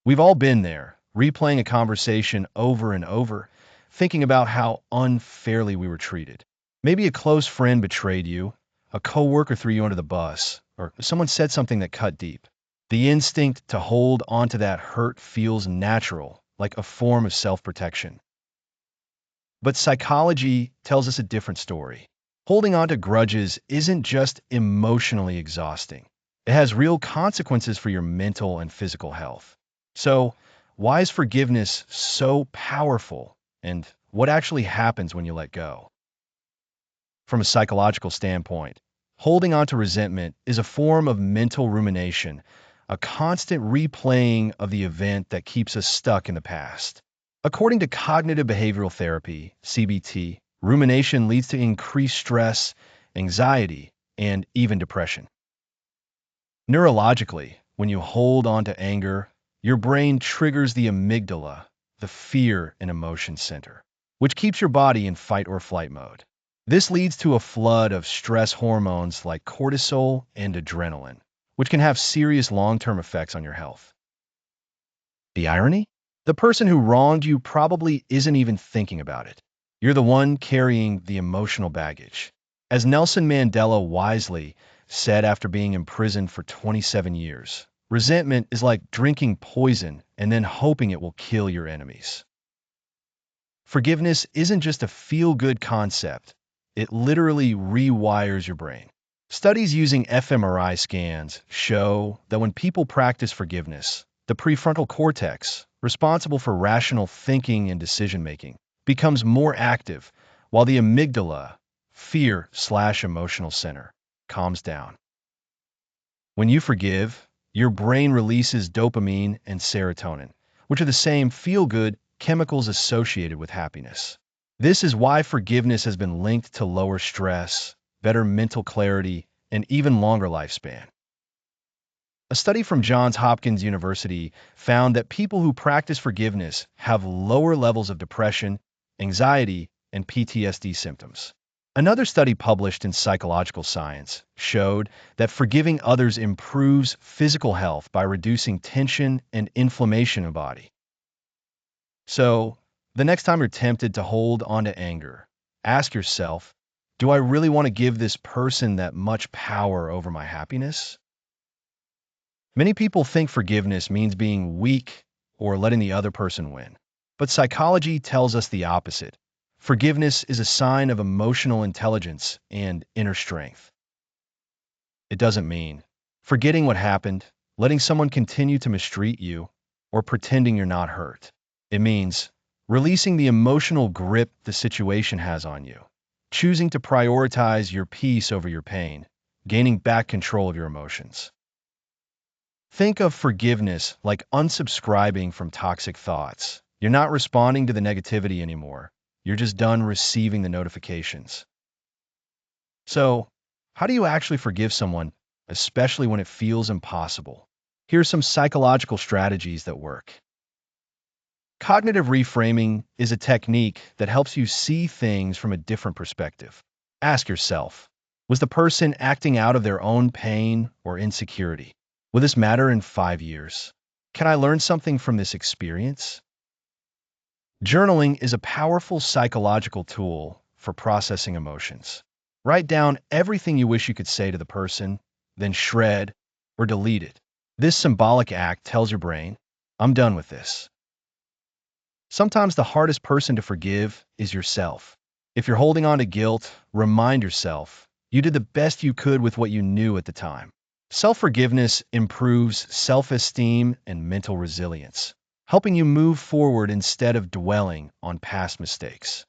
We've all been there, replaying a conversation over and over, thinking about how unfairly we were treated. Maybe a close friend betrayed you, a coworker threw you under the bus, or someone said something that cut deep. The instinct to hold onto that hurt feels natural, like a form of self-protection. But psychology tells us a different story. Holding on to grudges isn't just emotionally exhausting. It has real consequences for your mental and physical health. So, why is forgiveness so powerful? And what actually happens when you let go? From a psychological standpoint, holding on to resentment is a form of mental rumination, a constant replaying of the event that keeps us stuck in the past. According to cognitive behavioral therapy, CBT, rumination leads to increased stress, anxiety, and even depression. Neurologically, when you hold on to anger, your brain triggers the amygdala, the fear and emotion center, which keeps your body in fight or flight mode. This leads to a flood of stress hormones like cortisol and adrenaline, which can have serious long-term effects on your health. The irony? The person who wronged you probably isn't even thinking about it. You're the one carrying the emotional baggage. As Nelson Mandela wisely said after being imprisoned for 27 years, resentment is like drinking poison and then hoping it will kill your enemies. Forgiveness isn't just a feel-good concept. It literally rewires your brain. Studies using fMRI scans show that when people practice forgiveness, the prefrontal cortex, responsible for rational thinking and decision-making, becomes more active, while the amygdala, fear/emotional center, calms down. When you forgive, your brain releases dopamine and serotonin, which are the same feel-good chemicals associated with happiness. This is why forgiveness has been linked to lower stress, better mental clarity, and even longer lifespan. A study from Johns Hopkins University found that people who practice forgiveness have lower levels of depression, anxiety, and PTSD symptoms. Another study published in Psychological Science showed that forgiving others improves physical health by reducing tension and inflammation in the body. So, the next time you're tempted to hold on to anger, ask yourself, do I really want to give this person that much power over my happiness? Many people think forgiveness means being weak or letting the other person win. But psychology tells us the opposite. Forgiveness is a sign of emotional intelligence and inner strength. It doesn't mean forgetting what happened, letting someone continue to mistreat you, or pretending you're not hurt. It means releasing the emotional grip the situation has on you, choosing to prioritize your peace over your pain, gaining back control of your emotions. Think of forgiveness like unsubscribing from toxic thoughts. You're not responding to the negativity anymore. You're just done receiving the notifications. So, how do you actually forgive someone, especially when it feels impossible? Here are some psychological strategies that work. Cognitive reframing is a technique that helps you see things from a different perspective. Ask yourself, was the person acting out of their own pain or insecurity? Will this matter in 5 years? Can I learn something from this experience? Journaling is a powerful psychological tool for processing emotions. Write down everything you wish you could say to the person, then shred or delete it. This symbolic act tells your brain, I'm done with this. Sometimes the hardest person to forgive is yourself. If you're holding on to guilt, remind yourself, you did the best you could with what you knew at the time. Self-forgiveness improves self-esteem and mental resilience, helping you move forward instead of dwelling on past mistakes.